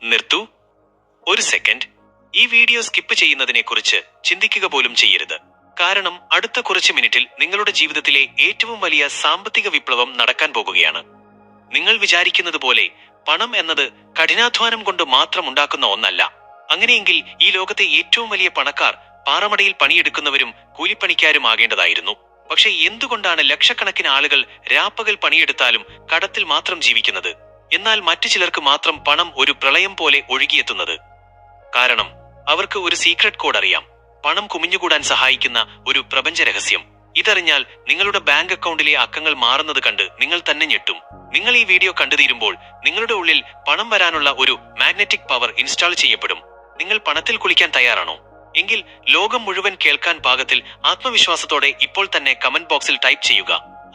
നിർത്തൂ. ഒരു സെക്കൻഡ്. ഈ വീഡിയോ സ്കിപ്പ് ചെയ്യുന്നതിനെക്കുറിച്ച് ചിന്തിക്കുക പോലും ചെയ്യരുത്. കാരണം അടുത്ത കുറച്ച് മിനിറ്റിൽ നിങ്ങളുടെ ജീവിതത്തിലെ ഏറ്റവും വലിയ സാമ്പത്തിക വിപ്ലവം നടക്കാൻ പോകുകയാണ്. നിങ്ങൾ വിചാരിക്കുന്നത് പോലെ പണം എന്നത് കഠിനാധ്വാനം കൊണ്ട് മാത്രം ഉണ്ടാക്കുന്ന ഒന്നല്ല. അങ്ങനെയെങ്കിൽ ഈ ലോകത്തെ ഏറ്റവും വലിയ പണക്കാർ പാറമടയിൽ പണിയെടുക്കുന്നവരും കൂലിപ്പണിക്കാരും ആകേണ്ടതായിരുന്നു. പക്ഷെ എന്തുകൊണ്ടാണ് ലക്ഷക്കണക്കിന് ആളുകൾ രാപ്പകൽ പണിയെടുത്താലും കടത്തിൽ മാത്രം ജീവിക്കുന്നത്, എന്നാൽ മറ്റു ചിലർക്ക് മാത്രം പണം ഒരു പ്രളയം പോലെ ഒഴുകിയെത്തുന്നത്? കാരണം അവർക്ക് ഒരു സീക്രട്ട് കോഡ് അറിയാം. പണം കുമിഞ്ഞുകൂടാൻ സഹായിക്കുന്ന ഒരു പ്രപഞ്ച രഹസ്യം. ഇതറിഞ്ഞാൽ നിങ്ങളുടെ ബാങ്ക് അക്കൗണ്ടിലെ അക്കങ്ങൾ മാറുന്നത് കണ്ട് നിങ്ങൾ തന്നെ ഞെട്ടും. നിങ്ങൾ ഈ വീഡിയോ കണ്ടു തീരുമ്പോൾ നിങ്ങളുടെ ഉള്ളിൽ പണം വരാനുള്ള ഒരു മാഗ്നറ്റിക് പവർ ഇൻസ്റ്റാൾ ചെയ്യപ്പെടും. നിങ്ങൾ പണത്തിൽ കുളിക്കാൻ തയ്യാറാണോ? എങ്കിൽ ലോകം മുഴുവൻ കേൾക്കാൻ പാകത്തിൽ ആത്മവിശ്വാസത്തോടെ ഇപ്പോൾ തന്നെ കമന്റ് ബോക്സിൽ ടൈപ്പ് ചെയ്യുക,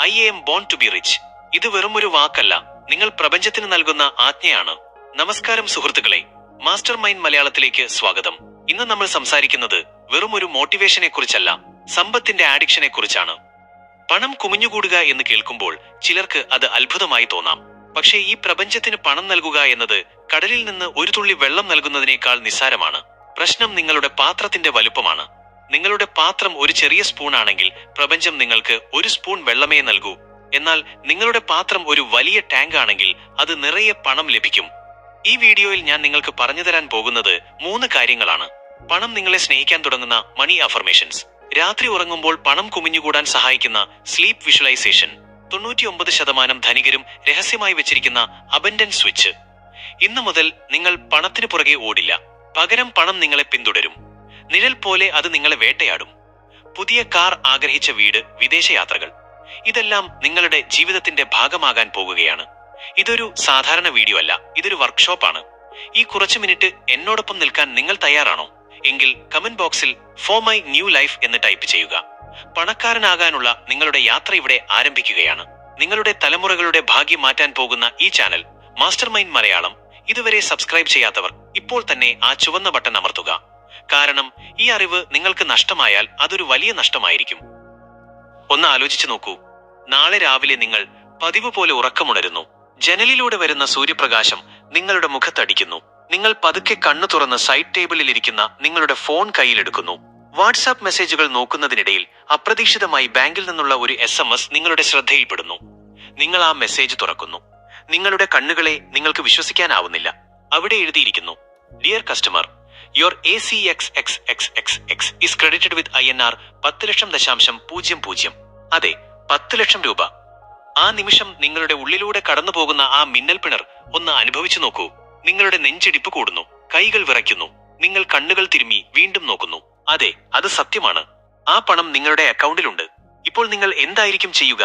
I'm born to be rich. ഇത് വെറും ഒരു വാക്കല്ല, നിങ്ങൾ പ്രപഞ്ചത്തിന് നൽകുന്ന ആജ്ഞയാണ്. നമസ്കാരം സുഹൃത്തുക്കളെ, മാസ്റ്റർ മൈൻഡ് മലയാളത്തിലേക്ക് സ്വാഗതം. ഇന്ന് നമ്മൾ സംസാരിക്കുന്നത് വെറും ഒരു മോട്ടിവേഷനെ കുറിച്ചല്ല, സമ്പത്തിന്റെ ആഡിക്ഷനെ കുറിച്ചാണ്. പണം കുമിഞ്ഞുകൂടുക എന്ന് കേൾക്കുമ്പോൾ ചിലർക്ക് അത് അത്ഭുതമായി തോന്നാം. പക്ഷേ ഈ പ്രപഞ്ചത്തിന് പണം നൽകുക എന്നത് കടലിൽ നിന്ന് ഒരു തുള്ളി വെള്ളം നൽകുന്നതിനേക്കാൾ നിസ്സാരമാണ്. പ്രശ്നം നിങ്ങളുടെ പാത്രത്തിന്റെ വലുപ്പമാണ്. നിങ്ങളുടെ പാത്രം ഒരു ചെറിയ സ്പൂൺ ആണെങ്കിൽ പ്രപഞ്ചം നിങ്ങൾക്ക് ഒരു സ്പൂൺ വെള്ളമേ നൽകൂ. എന്നാൽ നിങ്ങളുടെ പാത്രം ഒരു വലിയ ടാങ്ക് ആണെങ്കിൽ അത് നിറയെ പണം ലഭിക്കും. ഈ വീഡിയോയിൽ ഞാൻ നിങ്ങൾക്ക് പറഞ്ഞു തരാൻ പോകുന്നത് 3 കാര്യങ്ങളാണ്. പണം നിങ്ങളെ സ്നേഹിക്കാൻ തുടങ്ങുന്ന മണി അഫർമേഷൻസ്, രാത്രി ഉറങ്ങുമ്പോൾ പണം കുമിഞ്ഞുകൂടാൻ സഹായിക്കുന്ന സ്ലീപ്പ് വിഷ്വലൈസേഷൻ, 99% ധനികരും രഹസ്യമായി വെച്ചിരിക്കുന്ന അബൻഡൻസ് സ്വിച്ച്. ഇന്നു മുതൽ നിങ്ങൾ പണത്തിന് പുറകെ ഓടില്ല, പകരം പണം നിങ്ങളെ പിന്തുടരും. നിഴൽ പോലെ അത് നിങ്ങളെ വേട്ടയാടും. പുതിയ കാർ, ആഗ്രഹിച്ച വീട്, വിദേശയാത്രകൾ, ഇതെല്ലാം നിങ്ങളുടെ ജീവിതത്തിന്റെ ഭാഗമാകാൻ പോകുകയാണ്. ഇതൊരു സാധാരണ വീഡിയോ അല്ല, ഇതൊരു വർക്ക്ഷോപ്പാണ്. ഈ കുറച്ചു മിനിറ്റ് എന്നോടൊപ്പം നിൽക്കാൻ നിങ്ങൾ തയ്യാറാണോ? എങ്കിൽ കമന്റ് ബോക്സിൽ ഫോർ മൈ ന്യൂ ലൈഫ് എന്ന് ടൈപ്പ് ചെയ്യുക. പണക്കാരനാകാനുള്ള നിങ്ങളുടെ യാത്ര ഇവിടെ ആരംഭിക്കുകയാണ്. നിങ്ങളുടെ തലമുറകളുടെ ഭാഗ്യം മാറ്റാൻ പോകുന്ന ഈ ചാനൽ മാസ്റ്റർ മൈൻഡ് മലയാളം ഇതുവരെ സബ്സ്ക്രൈബ് ചെയ്യാത്തവർ ഇപ്പോൾ തന്നെ ആ ചുവന്ന ബട്ടൺ അമർത്തുക. കാരണം ഈ അറിവ് നിങ്ങൾക്ക് നഷ്ടമായാൽ അതൊരു വലിയ നഷ്ടമായിരിക്കും. ഒന്ന് ആലോചിച്ചു നോക്കൂ. നാളെ രാവിലെ നിങ്ങൾ പതിവ് പോലെ ഉറക്കമുണരുന്നു. ജനലിലൂടെ വരുന്ന സൂര്യപ്രകാശം നിങ്ങളുടെ മുഖത്തടിക്കുന്നു. നിങ്ങൾ പതുക്കെ കണ്ണു തുറന്ന് സൈഡ് ടേബിളിൽ ഇരിക്കുന്ന നിങ്ങളുടെ ഫോൺ കയ്യിലെടുക്കുന്നു. വാട്സാപ്പ് മെസ്സേജുകൾ നോക്കുന്നതിനിടയിൽ അപ്രതീക്ഷിതമായി ബാങ്കിൽ നിന്നുള്ള ഒരു SMS നിങ്ങളുടെ ശ്രദ്ധയിൽപ്പെടുന്നു. നിങ്ങൾ ആ മെസ്സേജ് തുറക്കുന്നു. നിങ്ങളുടെ കണ്ണുകളെ നിങ്ങൾക്ക് വിശ്വസിക്കാനാവുന്നില്ല. അവിടെ എഴുതിയിരിക്കുന്നു, dear customer, your ACXXXX is credited with INR 10,00,000. അതെ, 10 ലക്ഷം രൂപ. ആ നിമിഷം നിങ്ങളുടെ ഉള്ളിലൂടെ കടന്നു പോകുന്ന ആ മിന്നൽ പിണർ ഒന്ന് അനുഭവിച്ചു നോക്കൂ. നിങ്ങളുടെ നെഞ്ചിടിപ്പ് കൂടുന്നു, കൈകൾ വിറയ്ക്കുന്നു. നിങ്ങൾ കണ്ണുകൾ തിരുമ്മി വീണ്ടും നോക്കുന്നു. അതെ, അത് സത്യമാണ്. ആ പണം നിങ്ങളുടെ അക്കൗണ്ടിലുണ്ട്. ഇപ്പോൾ നിങ്ങൾ എന്തായിരിക്കും ചെയ്യുക?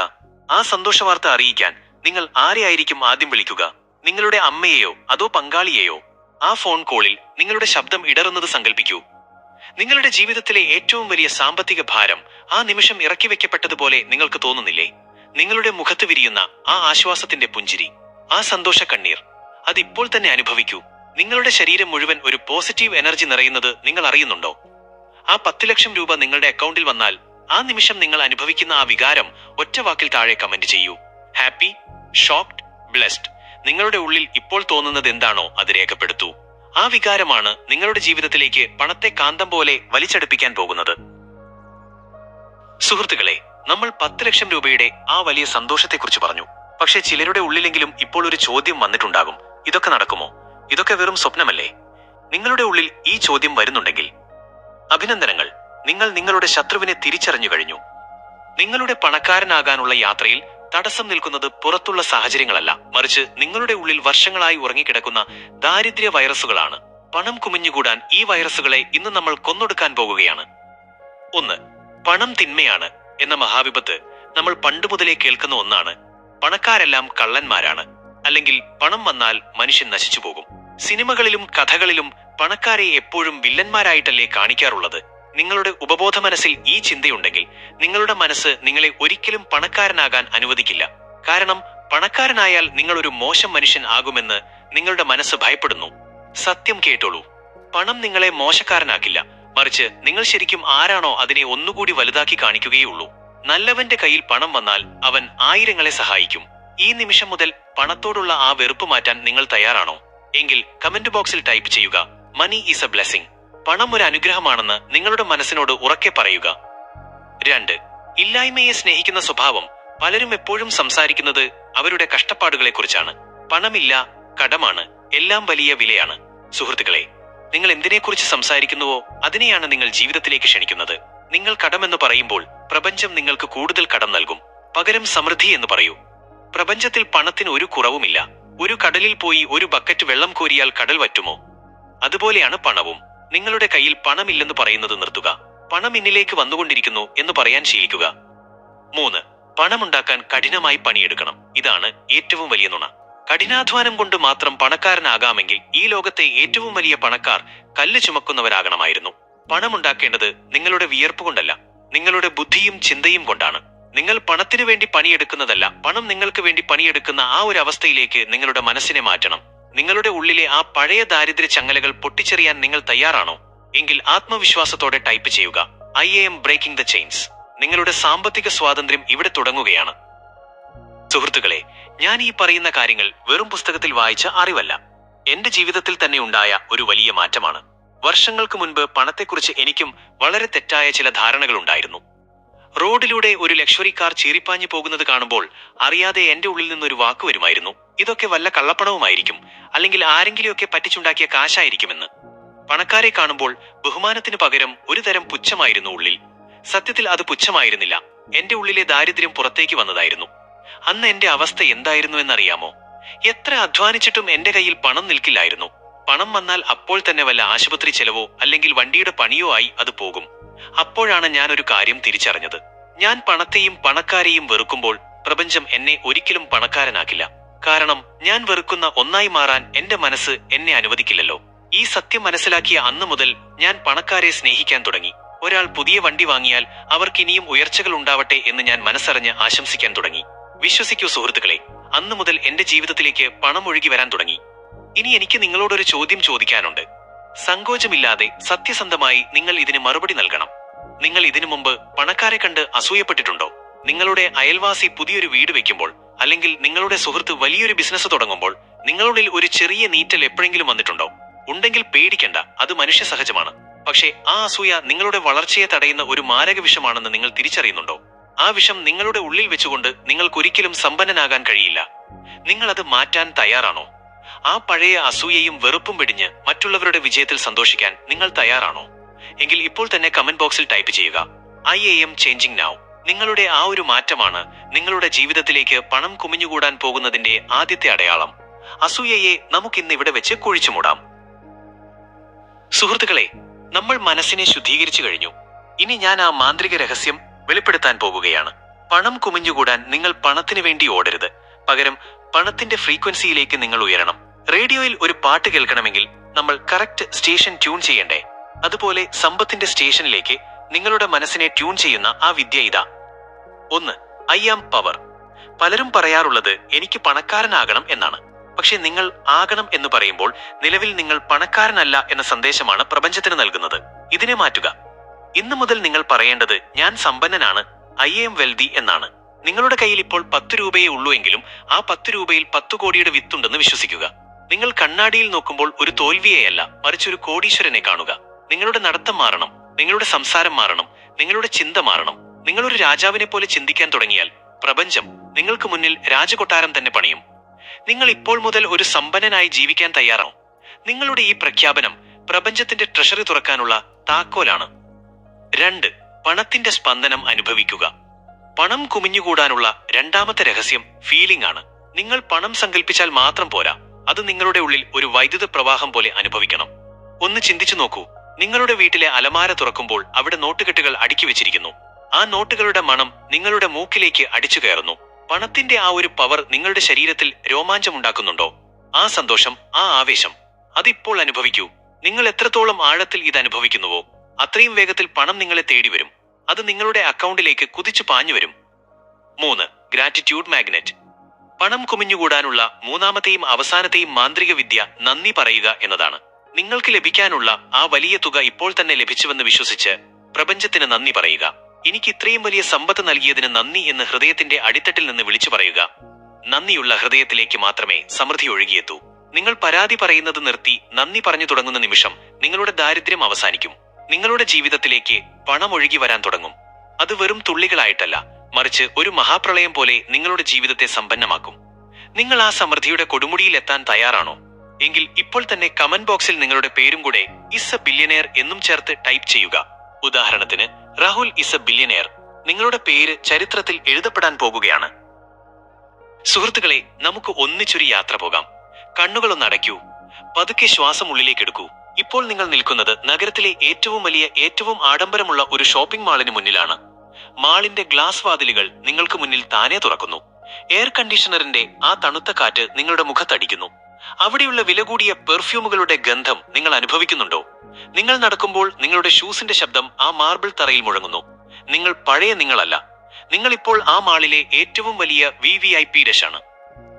ആ സന്തോഷവാർത്ത അറിയിക്കാൻ നിങ്ങൾ ആരെയായിരിക്കും ആദ്യം വിളിക്കുക? നിങ്ങളുടെ അമ്മയെയോ അതോ പങ്കാളിയെയോ? ആ ഫോൺ കോളിൽ നിങ്ങളുടെ ശബ്ദം ഇടറുന്നത് സങ്കല്പിക്കൂ. നിങ്ങളുടെ ജീവിതത്തിലെ ഏറ്റവും വലിയ സാമ്പത്തിക ഭാരം ആ നിമിഷം ഇറക്കി വെക്കപ്പെട്ടതുപോലെ നിങ്ങൾക്ക് തോന്നുന്നില്ലേ? നിങ്ങളുടെ മുഖത്ത് വിരിയുന്ന ആ ആശ്വാസത്തിന്റെ പുഞ്ചിരി, ആ സന്തോഷ കണ്ണീർ, അതിപ്പോൾ തന്നെ അനുഭവിക്കൂ. നിങ്ങളുടെ ശരീരം മുഴുവൻ ഒരു പോസിറ്റീവ് എനർജി നിറയുന്നത് നിങ്ങൾ അറിയുന്നുണ്ടോ? ആ 10 ലക്ഷം രൂപ നിങ്ങളുടെ അക്കൗണ്ടിൽ വന്നാൽ ആ നിമിഷം നിങ്ങൾ അനുഭവിക്കുന്ന ആ വികാരം ഒറ്റ വാക്കിൽ താഴെ കമന്റ് ചെയ്യൂ. Happy, shocked, blessed. നിങ്ങളുടെ ഉള്ളിൽ ഇപ്പോൾ തോന്നുന്നത് എന്താണോ അത് രേഖപ്പെടുത്തൂ. ആ വികാരമാണ് നിങ്ങളുടെ ജീവിതത്തിലേക്ക് പണത്തെ കാന്തം പോലെ വലിച്ചടുപ്പിക്കാൻ പോകുന്നത്. സുഹൃത്തുക്കളെ, നമ്മൾ 10 ലക്ഷം രൂപയുടെ ആ വലിയ സന്തോഷത്തെക്കുറിച്ച് പറഞ്ഞു. പക്ഷെ ചിലരുടെ ഉള്ളിലെങ്കിലും ഇപ്പോൾ ഒരു ചോദ്യം വന്നിട്ടുണ്ടാകും, ഇതൊക്കെ നടക്കുമോ? ഇതൊക്കെ വെറും സ്വപ്നമല്ലേ? നിങ്ങളുടെ ഉള്ളിൽ ഈ ചോദ്യം വരുന്നുണ്ടെങ്കിൽ അഭിനന്ദനങ്ങൾ, നിങ്ങൾ നിങ്ങളുടെ ശത്രുവിനെ തിരിച്ചറിഞ്ഞു കഴിഞ്ഞു. നിങ്ങളുടെ പണക്കാരനാകാനുള്ള യാത്രയിൽ തടസ്സം നിൽക്കുന്നത് പുറത്തുള്ള സാഹചര്യങ്ങളല്ല, മറിച്ച് നിങ്ങളുടെ ഉള്ളിൽ വർഷങ്ങളായി ഉറങ്ങിക്കിടക്കുന്ന ദാരിദ്ര്യ വൈറസുകളാണ്. പണം കുമിഞ്ഞുകൂടാൻ ഈ വൈറസുകളെ ഇന്ന് നമ്മൾ കൊന്നൊടുക്കാൻ പോകുകയാണ്. 1. പണം തിന്മയാണ് എന്ന മഹാവിപത്ത് നമ്മൾ പണ്ടുമുതലേ കേൾക്കുന്ന ഒന്നാണ്. പണക്കാരെല്ലാം കള്ളന്മാരാണ്, അല്ലെങ്കിൽ പണം വന്നാൽ മനുഷ്യൻ നശിച്ചു പോകും. സിനിമകളിലും കഥകളിലും പണക്കാരെ എപ്പോഴും വില്ലന്മാരായിട്ടല്ലേ കാണിക്കാറുള്ളത്? നിങ്ങളുടെ ഉപബോധ മനസ്സിൽ ഈ ചിന്തയുണ്ടെങ്കിൽ നിങ്ങളുടെ മനസ്സ് നിങ്ങളെ ഒരിക്കലും പണക്കാരനാകാൻ അനുവദിക്കില്ല. കാരണം പണക്കാരനായാൽ നിങ്ങൾ ഒരു മോശം മനുഷ്യൻ ആകുമെന്ന് നിങ്ങളുടെ മനസ്സ് ഭയപ്പെടുന്നു. സത്യം കേട്ടോളൂ, പണം നിങ്ങളെ മോശക്കാരനാക്കില്ല, മറിച്ച് നിങ്ങൾ ശരിക്കും ആരാണോ അതിനെ ഒന്നുകൂടി വലുതാക്കി കാണിക്കുകയുള്ളൂ. നല്ലവന്റെ കയ്യിൽ പണം വന്നാൽ അവൻ ആയിരങ്ങളെ സഹായിക്കും. ഈ നിമിഷം മുതൽ പണത്തോടുള്ള ആ വെറുപ്പ് മാറ്റാൻ നിങ്ങൾ തയ്യാറാണോ? എങ്കിൽ കമന്റ് ബോക്സിൽ ടൈപ്പ് ചെയ്യുക മണി ഈസ് എ ബ്ലെസ്സിംഗ്. പണം ഒരു അനുഗ്രഹമാണെന്ന് നിങ്ങളുടെ മനസ്സിനോട് ഉറക്കെ പറയുക. 2. ഇല്ലായ്മയെ സ്നേഹിക്കുന്ന സ്വഭാവം. പലരും എപ്പോഴും സംസാരിക്കുന്നത് അവരുടെ കഷ്ടപ്പാടുകളെക്കുറിച്ചാണ്. പണമില്ല, കടമാണ്, എല്ലാം വലിയ വിലയാണ്. സുഹൃത്തുക്കളെ, നിങ്ങൾ എന്തിനെക്കുറിച്ച് സംസാരിക്കുന്നുവോ അതിനെയാണ് നിങ്ങൾ ജീവിതത്തിലേക്ക് ക്ഷണിക്കുന്നത്. നിങ്ങൾ കടമെന്ന് പറയുമ്പോൾ പ്രപഞ്ചം നിങ്ങൾക്ക് കൂടുതൽ കടം നൽകും. പകരം സമൃദ്ധി എന്ന് പറയൂ. പ്രപഞ്ചത്തിൽ പണത്തിന് ഒരു കുറവുമില്ല. ഒരു കടലിൽ പോയി ഒരു ബക്കറ്റ് വെള്ളം കോരിയാൽ കടൽ വറ്റുമോ? അതുപോലെയാണ് പണവും. നിങ്ങളുടെ കയ്യിൽ പണമില്ലെന്ന് പറയുന്നത് നിർത്തുക. പണം എന്നിലേക്ക് വന്നുകൊണ്ടിരിക്കുന്നു എന്ന് പറയാൻ ശീലിക്കുക. 3. പണമുണ്ടാക്കാൻ കഠിനമായി പണിയെടുക്കണം. ഇതാണ് ഏറ്റവും വലിയ നുണ. കഠിനാധ്വാനം കൊണ്ട് മാത്രം പണക്കാരനാകാമെങ്കിൽ ഈ ലോകത്തെ ഏറ്റവും വലിയ പണക്കാർ കല്ല് ചുമക്കുന്നവരാകണമായിരുന്നു. പണമുണ്ടാക്കേണ്ടത് നിങ്ങളുടെ വിയർപ്പ് കൊണ്ടല്ല, നിങ്ങളുടെ ബുദ്ധിയും ചിന്തയും കൊണ്ടാണ്. നിങ്ങൾ പണത്തിനു വേണ്ടി പണിയെടുക്കുന്നതല്ല, പണം നിങ്ങൾക്ക് വേണ്ടി പണിയെടുക്കുന്ന ആ ഒരു അവസ്ഥയിലേക്ക് നിങ്ങളുടെ മനസ്സിനെ മാറ്റണം. നിങ്ങളുടെ ഉള്ളിലെ ആ പഴയ ദാരിദ്ര്യ ചങ്ങലകൾ പൊട്ടിച്ചെറിയാൻ നിങ്ങൾ തയ്യാറാണോ? എങ്കിൽ ആത്മവിശ്വാസത്തോടെ ടൈപ്പ് ചെയ്യുക I'm breaking the chains. നിങ്ങളുടെ സാമ്പത്തിക സ്വാതന്ത്ര്യം ഇവിടെ തുടങ്ങുകയാണ്. സുഹൃത്തുക്കളെ, ഞാൻ ഈ പറയുന്ന കാര്യങ്ങൾ വെറും പുസ്തകത്തിൽ വായിച്ച അറിവല്ല. എന്റെ ജീവിതത്തിൽ തന്നെ ഉണ്ടായ ഒരു വലിയ മാറ്റമാണ്. വർഷങ്ങൾക്ക് മുൻപ് പണത്തെക്കുറിച്ച് എനിക്കും വളരെ തെറ്റായ ചില ധാരണകൾ ഉണ്ടായിരുന്നു. റോഡിലൂടെ ഒരു ലക്ഷറി കാർ ചീറിപ്പാഞ്ഞു പോകുന്നത് കാണുമ്പോൾ അറിയാതെ എന്റെ ഉള്ളിൽ നിന്നൊരു വാക്ക് വരുമായിരുന്നു, ഇതൊക്കെ വല്ല കള്ളപ്പണവുമായിരിക്കും, അല്ലെങ്കിൽ ആരെങ്കിലുമൊക്കെ പറ്റിച്ചുണ്ടാക്കിയ കാശായിരിക്കുമെന്ന്. പണക്കാരെ കാണുമ്പോൾ ബഹുമാനത്തിന് പകരം ഒരു തരം പുച്ഛമായിരുന്നു ഉള്ളിൽ. സത്യത്തിൽ അത് പുച്ഛമായിരുന്നില്ല, എന്റെ ഉള്ളിലെ ദാരിദ്ര്യം പുറത്തേക്ക് വന്നതായിരുന്നു. അന്ന് എന്റെ അവസ്ഥ എന്തായിരുന്നു എന്നറിയാമോ? എത്ര അധ്വാനിച്ചിട്ടും എന്റെ കയ്യിൽ പണം നിൽക്കില്ലായിരുന്നു. പണം വന്നാൽ അപ്പോൾ തന്നെ വല്ല ആശുപത്രി ചെലവോ അല്ലെങ്കിൽ വണ്ടിയുടെ പണിയോ ആയി അത് പോകും. അപ്പോഴാണ് ഞാൻ ഒരു കാര്യം തിരിച്ചറിഞ്ഞത്. ഞാൻ പണത്തെയും പണക്കാരെയും വെറുക്കുമ്പോൾ പ്രപഞ്ചം എന്നെ ഒരിക്കലും പണക്കാരനാക്കില്ല. കാരണം ഞാൻ വെറുക്കുന്ന ഒന്നായി മാറാൻ എന്റെ മനസ്സ് എന്നെ അനുവദിക്കില്ലല്ലോ. ഈ സത്യം മനസ്സിലാക്കിയ അന്ന് മുതൽ ഞാൻ പണക്കാരെ സ്നേഹിക്കാൻ തുടങ്ങി. ഒരാൾ പുതിയ വണ്ടി വാങ്ങിയാൽ അവർക്ക് ഇനിയും ഉയർച്ചകൾ ഉണ്ടാവട്ടെ എന്ന് ഞാൻ മനസ്സറിഞ്ഞ് ആശംസിക്കാൻ തുടങ്ങി. വിശ്വസിക്കൂ സുഹൃത്തുക്കളെ, അന്നു മുതൽ എന്റെ ജീവിതത്തിലേക്ക് പണം ഒഴുകി വരാൻ തുടങ്ങി. ഇനി എനിക്ക് നിങ്ങളോടൊരു ചോദ്യം ചോദിക്കാനുണ്ട്. സങ്കോചമില്ലാതെ സത്യസന്ധമായി നിങ്ങൾ ഇതിന് മറുപടി നൽകണം. നിങ്ങൾ ഇതിനു മുമ്പ് പണക്കാരെ കണ്ട് അസൂയപ്പെട്ടിട്ടുണ്ടോ? നിങ്ങളുടെ അയൽവാസി പുതിയൊരു വീട് വെക്കുമ്പോൾ, അല്ലെങ്കിൽ നിങ്ങളുടെ സുഹൃത്ത് വലിയൊരു ബിസിനസ് തുടങ്ങുമ്പോൾ നിങ്ങളുള്ളിൽ ഒരു ചെറിയ നീറ്റൽ എപ്പോഴെങ്കിലും വന്നിട്ടുണ്ടോ? ഉണ്ടെങ്കിൽ പേടിക്കണ്ട, അത് മനുഷ്യ സഹജമാണ്. പക്ഷേ ആ അസൂയ നിങ്ങളുടെ വളർച്ചയെ തടയുന്ന ഒരു മാരക വിഷമാണെന്ന് നിങ്ങൾ തിരിച്ചറിയുന്നുണ്ടോ? ആ വിഷം നിങ്ങളുടെ ഉള്ളിൽ വെച്ചുകൊണ്ട് നിങ്ങൾക്കൊരിക്കലും സമ്പന്നനാകാൻ കഴിയില്ല. നിങ്ങൾ അത് മാറ്റാൻ തയ്യാറാണോ? ആ പഴയ അസൂയയും വെറുപ്പും വെടിഞ്ഞ് മറ്റുള്ളവരുടെ വിജയത്തിൽ സന്തോഷിക്കാൻ നിങ്ങൾ തയ്യാറാണോ? എങ്കിൽ ഇപ്പോൾ തന്നെ കമന്റ് ബോക്സിൽ ടൈപ്പ് ചെയ്യുക ഐ എം ചേഞ്ചിങ് നൗ. നിങ്ങളുടെ ആ ഒരു മാറ്റമാണ് നിങ്ങളുടെ ജീവിതത്തിലേക്ക് പണം കുമിഞ്ഞുകൂടാൻ പോകുന്നതിന്റെ ആദ്യത്തെ അടയാളം. അസൂയയെ നമുക്കിന്ന് ഇവിടെ വെച്ച് കുഴിച്ചുമൂടാം. സുഹൃത്തുക്കളെ, നമ്മൾ മനസ്സിനെ ശുദ്ധീകരിച്ചു കഴിഞ്ഞു. ഇനി ഞാൻ ആ മാന്ത്രിക രഹസ്യം വെളിപ്പെടുത്താൻ പോകുകയാണ്. പണം കുമിഞ്ഞുകൂടാൻ നിങ്ങൾ പണത്തിന് വേണ്ടി ഓടരുത്. പകരം പണത്തിന്റെ ഫ്രീക്വൻസിയിലേക്ക് നിങ്ങൾ ഉയരണം. റേഡിയോയിൽ ഒരു പാട്ട് കേൾക്കണമെങ്കിൽ നമ്മൾ കറക്റ്റ് സ്റ്റേഷൻ ട്യൂൺ ചെയ്യണ്ടേ? അതുപോലെ സമ്പത്തിന്റെ സ്റ്റേഷനിലേക്ക് നിങ്ങളുടെ മനസ്സിനെ ട്യൂൺ ചെയ്യുന്ന ആ വിദ്യ ഇതാ. 1. I am power. പലരും പറയാറുള്ളത് എനിക്ക് പണക്കാരനാകണം എന്നാണ്. പക്ഷെ നിങ്ങൾ ആകണം എന്ന് പറയുമ്പോൾ നിലവിൽ നിങ്ങൾ പണക്കാരനല്ല എന്ന സന്ദേശമാണ് പ്രപഞ്ചത്തിന് നൽകുന്നത്. ഇതിനെ മാറ്റുക. ഇന്നു മുതൽ നിങ്ങൾ പറയേണ്ടത് ഞാൻ സമ്പന്നനാണ്, ഐ എം വെൽതി എന്നാണ്. നിങ്ങളുടെ കയ്യിൽ ഇപ്പോൾ 10 രൂപയേ ഉള്ളൂ എങ്കിലും ആ 10 രൂപയിൽ 10 കോടിയുടെ വിത്തുണ്ടെന്ന് വിശ്വസിക്കുക. നിങ്ങൾ കണ്ണാടിയിൽ നോക്കുമ്പോൾ ഒരു തോൽവിയെയല്ല, മറിച്ച് ഒരു കോടീശ്വരനെ കാണുക. നിങ്ങളുടെ നടത്തം മാറണം, നിങ്ങളുടെ സംസാരം മാറണം, നിങ്ങളുടെ ചിന്ത മാറണം. നിങ്ങളൊരു രാജാവിനെ പോലെ ചിന്തിക്കാൻ തുടങ്ങിയാൽ പ്രപഞ്ചം നിങ്ങൾക്ക് മുന്നിൽ രാജകൊട്ടാരം തന്നെ പണിയും. നിങ്ങൾ ഇപ്പോൾ മുതൽ ഒരു സമ്പന്നനായി ജീവിക്കാൻ തയ്യാറാണോ? നിങ്ങളുടെ ഈ പ്രഖ്യാപനം പ്രപഞ്ചത്തിന്റെ ട്രഷറി തുറക്കാനുള്ള താക്കോലാണ്. 2. പണത്തിന്റെ സ്പന്ദനം അനുഭവിക്കുക. പണം കുമിഞ്ഞുകൂടാനുള്ള രണ്ടാമത്തെ രഹസ്യം ഫീലിംഗ് ആണ്. നിങ്ങൾ പണം സങ്കല്പിച്ചാൽ മാത്രം പോരാ, അത് നിങ്ങളുടെ ഉള്ളിൽ ഒരു വൈദ്യുത പ്രവാഹം പോലെ അനുഭവിക്കണം. ഒന്ന് ചിന്തിച്ചു നോക്കൂ. നിങ്ങളുടെ വീട്ടിലെ അലമാര തുറക്കുമ്പോൾ അവിടെ നോട്ടുകെട്ടുകൾ അടുക്കി വെച്ചിരിക്കുന്നു. ആ നോട്ടുകളുടെ മണം നിങ്ങളുടെ മൂക്കിലേക്ക് അടിച്ചു കയറുന്നു. പണത്തിന്റെ ആ ഒരു പവർ നിങ്ങളുടെ ശരീരത്തിൽ രോമാഞ്ചമുണ്ടാക്കുന്നുണ്ടോ? ആ സന്തോഷം, ആ ആവേശം, അതിപ്പോൾ അനുഭവിക്കൂ. നിങ്ങൾ എത്രത്തോളം ആഴത്തിൽ ഇത് അനുഭവിക്കുന്നുവോ അത്രയും വേഗത്തിൽ പണം നിങ്ങളെ തേടി വരും. അത് നിങ്ങളുടെ അക്കൗണ്ടിലേക്ക് കുതിച്ചു പാഞ്ഞു വരും. 3. Gratitude magnet. പണം കുമിഞ്ഞുകൂടാനുള്ള മൂന്നാമത്തെയും അവസാനത്തെയും മാന്ത്രിക വിദ്യ നന്ദി പറയുക എന്നതാണ്. നിങ്ങൾക്ക് ലഭിക്കാനുള്ള ആ വലിയ തുക ഇപ്പോൾ തന്നെ ലഭിച്ചുവെന്ന് വിശ്വസിച്ച് പ്രപഞ്ചത്തിന് നന്ദി പറയുക. എനിക്ക് ഇത്രയും വലിയ സമ്പത്ത് നൽകിയതിന് നന്ദി എന്ന് ഹൃദയത്തിന്റെ അടിത്തട്ടിൽ നിന്ന് വിളിച്ചു പറയുക. നന്ദിയുള്ള ഹൃദയത്തിലേക്ക് മാത്രമേ സമൃദ്ധി ഒഴുകിയെത്തൂ. നിങ്ങൾ പരാതി പറയുന്നത് നിർത്തി നന്ദി പറഞ്ഞു തുടങ്ങുന്ന നിമിഷം നിങ്ങളുടെ ദാരിദ്ര്യം അവസാനിക്കും. നിങ്ങളുടെ ജീവിതത്തിലേക്ക് പണം ഒഴുകി വരാൻ തുടങ്ങും. അത് വെറും തുള്ളികളായിട്ടല്ല, മറിച്ച് ഒരു മഹാപ്രളയം പോലെ നിങ്ങളുടെ ജീവിതത്തെ സമ്പന്നമാക്കും. നിങ്ങൾ ആ സമൃദ്ധിയുടെ കൊടുമുടിയിൽ എത്താൻ തയ്യാറാണോ? എങ്കിൽ ഇപ്പോൾ തന്നെ കമന്റ് ബോക്സിൽ നിങ്ങളുടെ പേരും കൂടെ ഇസ് എ ബില്യനെയർ എന്നും ചേർത്ത് ടൈപ്പ് ചെയ്യുക. ഉദാഹരണത്തിന്, രാഹുൽ ഇസ് എ ബില്യനെയർ. നിങ്ങളുടെ പേര് ചരിത്രത്തിൽ എഴുതപ്പെടാൻ പോകുകയാണ്. സുഹൃത്തുക്കളെ, നമുക്ക് ഒന്നിച്ചൊരു യാത്ര പോകാം. കണ്ണുകളൊന്ന് അടയ്ക്കൂ, പതുക്കെ ശ്വാസം ഉള്ളിലേക്കെടുക്കൂ. ഇപ്പോൾ നിങ്ങൾ നിൽക്കുന്നത് നഗരത്തിലെ ഏറ്റവും വലിയ, ഏറ്റവും ആഡംബരമുള്ള ഒരു ഷോപ്പിംഗ് മാളിന് മുന്നിലാണ്. മാളിന്റെ ഗ്ലാസ് വാതിലുകൾ നിങ്ങൾക്ക് മുന്നിൽ താനേ തുറക്കുന്നു. എയർ കണ്ടീഷണറിന്റെ ആ തണുത്ത കാറ്റ് നിങ്ങളുടെ മുഖത്തടിക്കുന്നു. അവിടെയുള്ള വില കൂടിയ പെർഫ്യൂമുകളുടെ ഗന്ധം നിങ്ങൾ അനുഭവിക്കുന്നുണ്ടോ? നിങ്ങൾ നടക്കുമ്പോൾ നിങ്ങളുടെ ഷൂസിന്റെ ശബ്ദം ആ മാർബിൾ തറയിൽ മുഴങ്ങുന്നു. നിങ്ങൾ പഴയ നിങ്ങളല്ല. നിങ്ങൾ ഇപ്പോൾ ആ മാളിലെ ഏറ്റവും വലിയ VVIP ഡഷാണ്.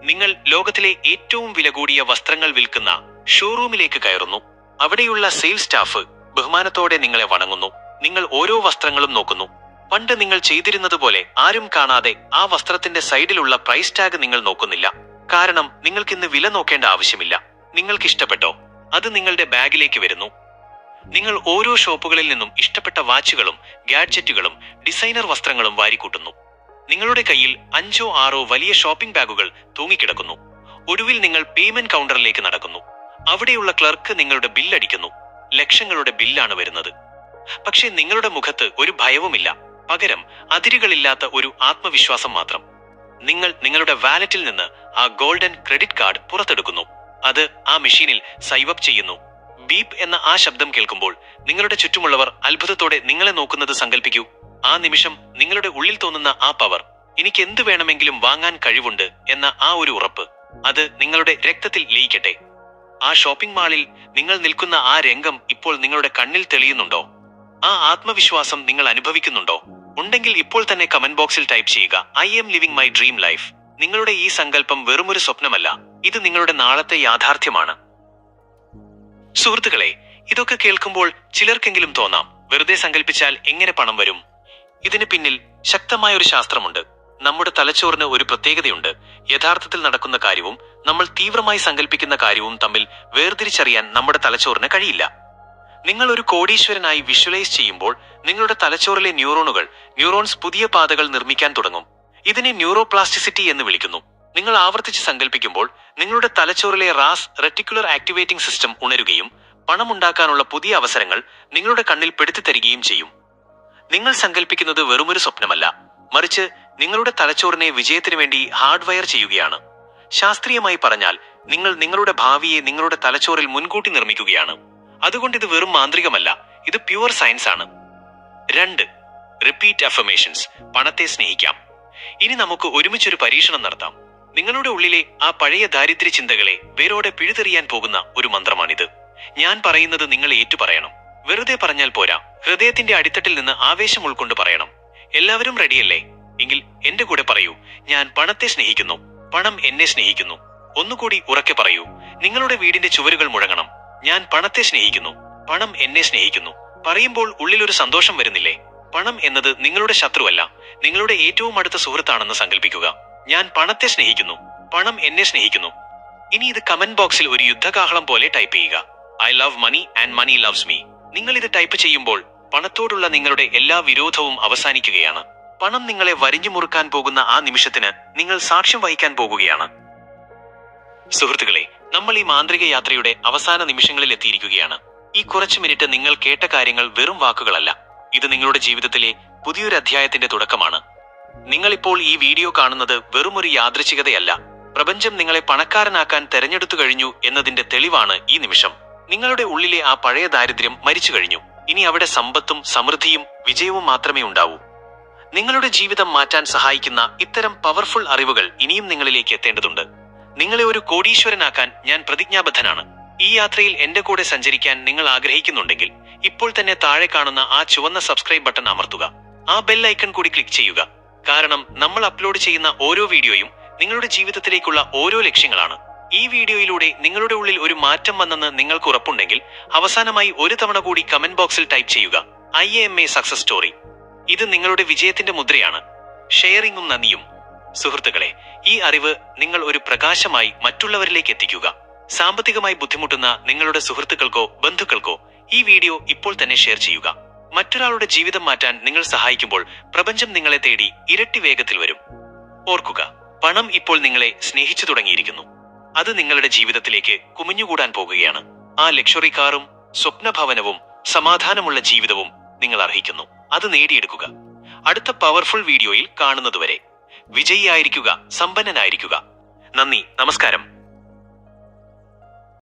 നിങ്ങൾ ലോകത്തിലെ ഏറ്റവും വില കൂടിയ വസ്ത്രങ്ങൾ വിൽക്കുന്ന ഷോറൂമിലേക്ക് കയറുന്നു. അവിടെയുള്ള സെയിൽസ് സ്റ്റാഫ് ബഹുമാനത്തോടെ നിങ്ങളെ വണങ്ങുന്നു. നിങ്ങൾ ഓരോ വസ്ത്രങ്ങളും നോക്കുന്നു. പണ്ട് നിങ്ങൾ ചെയ്തിരുന്നത് പോലെ ആരും കാണാതെ ആ വസ്ത്രത്തിന്റെ സൈഡിലുള്ള പ്രൈസ് ടാഗ് നിങ്ങൾ നോക്കുന്നില്ല. കാരണം നിങ്ങൾക്കിന്ന് വില നോക്കേണ്ട ആവശ്യമില്ല. നിങ്ങൾക്ക് ഇഷ്ടപ്പെട്ടോ? അത് നിങ്ങളുടെ ബാഗിലേക്ക് വരുന്നു. നിങ്ങൾ ഓരോ ഷോപ്പുകളിൽ നിന്നും ഇഷ്ടപ്പെട്ട വാച്ചുകളും ഗാഡ്ജറ്റുകളും ഡിസൈനർ വസ്ത്രങ്ങളും വാരിക്കൂട്ടുന്നു. നിങ്ങളുടെ കയ്യിൽ 5 or 6 വലിയ ഷോപ്പിംഗ് ബാഗുകൾ തൂങ്ങിക്കിടക്കുന്നു. ഒടുവിൽ നിങ്ങൾ പേയ്മെന്റ് കൗണ്ടറിലേക്ക് നടക്കുന്നു. അവിടെയുള്ള ക്ലർക്ക് നിങ്ങളുടെ ബില്ലടിക്കുന്നു. ലക്ഷങ്ങളുടെ ബില്ലാണ് വരുന്നത്. പക്ഷെ നിങ്ങളുടെ മുഖത്ത് ഒരു ഭയവുമില്ല. പകരം അതിരുകളില്ലാത്ത ഒരു ആത്മവിശ്വാസം മാത്രം. നിങ്ങൾ നിങ്ങളുടെ വാലറ്റിൽ നിന്ന് ആ ഗോൾഡൻ ക്രെഡിറ്റ് കാർഡ് പുറത്തെടുക്കുന്നു. അത് ആ മെഷീനിൽ സൈവപ്പ് ചെയ്യുന്നു. ബീപ്പ് എന്ന ആ ശബ്ദം കേൾക്കുമ്പോൾ നിങ്ങളുടെ ചുറ്റുമുള്ളവർ അത്ഭുതത്തോടെ നിങ്ങളെ നോക്കുന്നത് സങ്കല്പിക്കൂ. ആ നിമിഷം നിങ്ങളുടെ ഉള്ളിൽ തോന്നുന്ന ആ പവർ, എനിക്ക് എന്ത് വേണമെങ്കിലും വാങ്ങാൻ കഴിവുണ്ട് എന്ന ആ ഒരു ഉറപ്പ്, അത് നിങ്ങളുടെ രക്തത്തിൽ ലയിക്കട്ടെ. ആ ഷോപ്പിംഗ് മാളിൽ നിങ്ങൾ നിൽക്കുന്ന ആ രംഗം ഇപ്പോൾ നിങ്ങളുടെ കണ്ണിൽ തെളിയുന്നുണ്ടോ? ആ ആത്മവിശ്വാസം നിങ്ങൾ അനുഭവിക്കുന്നുണ്ടോ? ഉണ്ടെങ്കിൽ ഇപ്പോൾ തന്നെ കമന്റ് ബോക്സിൽ ടൈപ്പ് ചെയ്യുക, I M living my dream life. നിങ്ങളുടെ ഈ സങ്കല്പം വെറുമൊരു സ്വപ്നമല്ല, ഇത് നിങ്ങളുടെ നാളത്തെ യാഥാർത്ഥ്യമാണ്. സുഹൃത്തുക്കളെ, ഇതൊക്കെ കേൾക്കുമ്പോൾ ചിലർക്കെങ്കിലും തോന്നാം, വെറുതെ സങ്കല്പിച്ചാൽ എങ്ങനെ പണം വരും? ഇതിന് പിന്നിൽ ശക്തമായ ഒരു ശാസ്ത്രമുണ്ട്. നമ്മുടെ തലച്ചോറിന് ഒരു പ്രത്യേകതയുണ്ട്. യഥാർത്ഥത്തിൽ നടക്കുന്ന കാര്യവും നമ്മൾ തീവ്രമായി സങ്കല്പിക്കുന്ന കാര്യവും തമ്മിൽ വേർതിരിച്ചറിയാൻ നമ്മുടെ തലച്ചോറിന് കഴിയില്ല. നിങ്ങൾ ഒരു കോടീശ്വരനായി വിഷ്വലൈസ് ചെയ്യുമ്പോൾ നിങ്ങളുടെ തലച്ചോറിലെ ന്യൂറോൺസ് പുതിയ പാതകൾ നിർമ്മിക്കാൻ തുടങ്ങും. ഇതിനെ ന്യൂറോപ്ലാസ്റ്റിസിറ്റി എന്ന് വിളിക്കുന്നു. നിങ്ങൾ ആവർത്തിച്ച് സങ്കല്പിക്കുമ്പോൾ നിങ്ങളുടെ തലച്ചോറിലെ റെറ്റിക്കുലർ ആക്ടിവേറ്റിംഗ് സിസ്റ്റം ഉണരുകയും പണമുണ്ടാക്കാനുള്ള പുതിയ അവസരങ്ങൾ നിങ്ങളുടെ കണ്ണിൽ പെടുത്തി തരികയും ചെയ്യും. നിങ്ങൾ സങ്കല്പിക്കുന്നത് വെറുമൊരു സ്വപ്നമല്ല, മറിച്ച് നിങ്ങളുടെ തലച്ചോറിനെ വിജയത്തിനു വേണ്ടി ഹാർഡ്വയർ ചെയ്യുകയാണ്. ശാസ്ത്രീയമായി പറഞ്ഞാൽ നിങ്ങൾ നിങ്ങളുടെ ഭാവിയെ നിങ്ങളുടെ തലച്ചോറിൽ മുൻകൂട്ടി നിർമ്മിക്കുകയാണ്. അതുകൊണ്ട് ഇത് വെറും മാന്ത്രികമല്ല, ഇത് പ്യുവർ സയൻസ് ആണ്. 2. Repeat affirmations. പണത്തെ സ്നേഹിക്കാം. ഇനി നമുക്ക് ഒരുമിച്ചൊരു പരീക്ഷണം നടത്താം. നിങ്ങളുടെ ഉള്ളിലെ ആ പഴയ ദാരിദ്ര്യ ചിന്തകളെ വേരോടെ പിഴുതെറിയാൻ പോകുന്ന ഒരു മന്ത്രമാണിത്. ഞാൻ പറയുന്നത് നിങ്ങൾ ഏറ്റുപറയണം. വെറുതെ പറഞ്ഞാൽ പോരാ, ഹൃദയത്തിന്റെ അടിത്തട്ടിൽ നിന്ന് ആവേശം ഉൾക്കൊണ്ട് പറയണം. എല്ലാവരും റെഡിയല്ലേ? എങ്കിൽ എന്റെ കൂടെ പറയൂ, ഞാൻ പണത്തെ സ്നേഹിക്കുന്നു, പണം എന്നെ സ്നേഹിക്കുന്നു. ഒന്നുകൂടി ഉറക്കെ പറയൂ. നിങ്ങളുടെ വീടിന്റെ ചുവരുകൾ മുഴങ്ങണം. ഞാൻ പണത്തെ സ്നേഹിക്കുന്നു, പണം എന്നെ സ്നേഹിക്കുന്നു. പറയുമ്പോൾ ഉള്ളിലൊരു സന്തോഷം വരുന്നില്ലേ? പണം എന്നത് നിങ്ങളുടെ ശത്രുവല്ല, നിങ്ങളുടെ ഏറ്റവും അടുത്ത സുഹൃത്താണെന്ന് സങ്കല്പിക്കുക. ഞാൻ പണത്തെ സ്നേഹിക്കുന്നു, പണം എന്നെ സ്നേഹിക്കുന്നു. ഇനി ഇത് കമന്റ് ബോക്സിൽ ഒരു യുദ്ധകാഹളം പോലെ ടൈപ്പ് ചെയ്യുക. I love money and money loves me. നിങ്ങൾ ഇത് ടൈപ്പ് ചെയ്യുമ്പോൾ പണത്തോടുള്ള നിങ്ങളുടെ എല്ലാ വിരോധവും അവസാനിക്കുകയാണ്. പണം നിങ്ങളെ വരിഞ്ഞു മുറുക്കാൻ പോകുന്ന ആ നിമിഷത്തിന് നിങ്ങൾ സാക്ഷ്യം വഹിക്കാൻ പോകുകയാണ്. സുഹൃത്തുക്കളെ, നമ്മൾ ഈ മാന്ത്രിക യാത്രയുടെ അവസാന നിമിഷങ്ങളിൽ എത്തിയിരിക്കുകയാണ്. ഈ കുറച്ചു മിനിറ്റ് നിങ്ങൾ കേട്ട കാര്യങ്ങൾ വെറും വാക്കുകളല്ല, ഇത് നിങ്ങളുടെ ജീവിതത്തിലെ പുതിയൊരു അധ്യായത്തിന്റെ തുടക്കമാണ്. നിങ്ങളിപ്പോൾ ഈ വീഡിയോ കാണുന്നത് വെറും ഒരു യാദൃച്ഛികതയല്ല. പ്രപഞ്ചം നിങ്ങളെ പണക്കാരനാക്കാൻ തെരഞ്ഞെടുത്തു കഴിഞ്ഞു എന്നതിന്റെ തെളിവാണ് ഈ നിമിഷം. നിങ്ങളുടെ ഉള്ളിലെ ആ പഴയ ദാരിദ്ര്യം മരിച്ചു കഴിഞ്ഞു. ഇനി അവിടെ സമ്പത്തും സമൃദ്ധിയും വിജയവും മാത്രമേ ഉണ്ടാവൂ. നിങ്ങളുടെ ജീവിതം മാറ്റാൻ സഹായിക്കുന്ന ഇത്തരം പവർഫുൾ അറിവുകൾ ഇനിയും നിങ്ങളിലേക്ക് എത്തേണ്ടതുണ്ട്. നിങ്ങളെ ഒരു കോടീശ്വരനാക്കാൻ ഞാൻ പ്രതിജ്ഞാബദ്ധനാണ്. ഈ യാത്രയിൽ എന്റെ കൂടെ സഞ്ചരിക്കാൻ നിങ്ങൾ ആഗ്രഹിക്കുന്നുണ്ടെങ്കിൽ ഇപ്പോൾ തന്നെ താഴെ കാണുന്ന ആ ചുവന്ന സബ്സ്ക്രൈബ് ബട്ടൺ അമർത്തുക. ആ ബെൽ ഐക്കൺ കൂടി ക്ലിക്ക് ചെയ്യുക. കാരണം നമ്മൾ അപ്ലോഡ് ചെയ്യുന്ന ഓരോ വീഡിയോയും നിങ്ങളുടെ ജീവിതത്തിലേക്കുള്ള ഓരോ ലക്ഷ്യങ്ങളാണ്. ഈ വീഡിയോയിലൂടെ നിങ്ങളുടെ ഉള്ളിൽ ഒരു മാറ്റം വന്നെന്ന് നിങ്ങൾക്ക് ഉറപ്പുണ്ടെങ്കിൽ അവസാനമായി ഒരു തവണ കൂടി കമന്റ് ബോക്സിൽ ടൈപ്പ് ചെയ്യുക, IAM സക്സസ് സ്റ്റോറി. ഇത് നിങ്ങളുടെ വിജയത്തിന്റെ മുദ്രയാണ്. ഷെയറിങ്ങും നന്ദിയും. സുഹൃത്തുക്കളെ, ഈ അറിവ് നിങ്ങൾ ഒരു പ്രകാശമായി മറ്റുള്ളവരിലേക്ക് എത്തിക്കുക. സാമ്പത്തികമായി ബുദ്ധിമുട്ടുന്ന നിങ്ങളുടെ സുഹൃത്തുക്കൾക്കോ ബന്ധുക്കൾക്കോ ഈ വീഡിയോ ഇപ്പോൾ തന്നെ ഷെയർ ചെയ്യുക. മറ്റൊരാളുടെ ജീവിതം മാറ്റാൻ നിങ്ങൾ സഹായിക്കുമ്പോൾ പ്രപഞ്ചം നിങ്ങളെ തേടി ഇരട്ടി വേഗത്തിൽ വരും. ഓർക്കുക, പണം ഇപ്പോൾ നിങ്ങളെ സ്നേഹിച്ചു തുടങ്ങിയിരിക്കുന്നു. അത് നിങ്ങളുടെ ജീവിതത്തിലേക്ക് കുമിഞ്ഞുകൂടാൻ പോകുകയാണ്. ആ ലക്ഷറി കാറും സ്വപ്നഭവനവും സമാധാനമുള്ള ജീവിതവും നിങ്ങൾ അർഹിക്കുന്നു. അത് നേടിയെടുക്കുക. അടുത്ത പവർഫുൾ വീഡിയോയിൽ കാണുന്നതുവരെ വിജയിയായിരിക്കുക, സമ്പന്നനായിരിക്കുക. നന്ദി, നമസ്കാരം.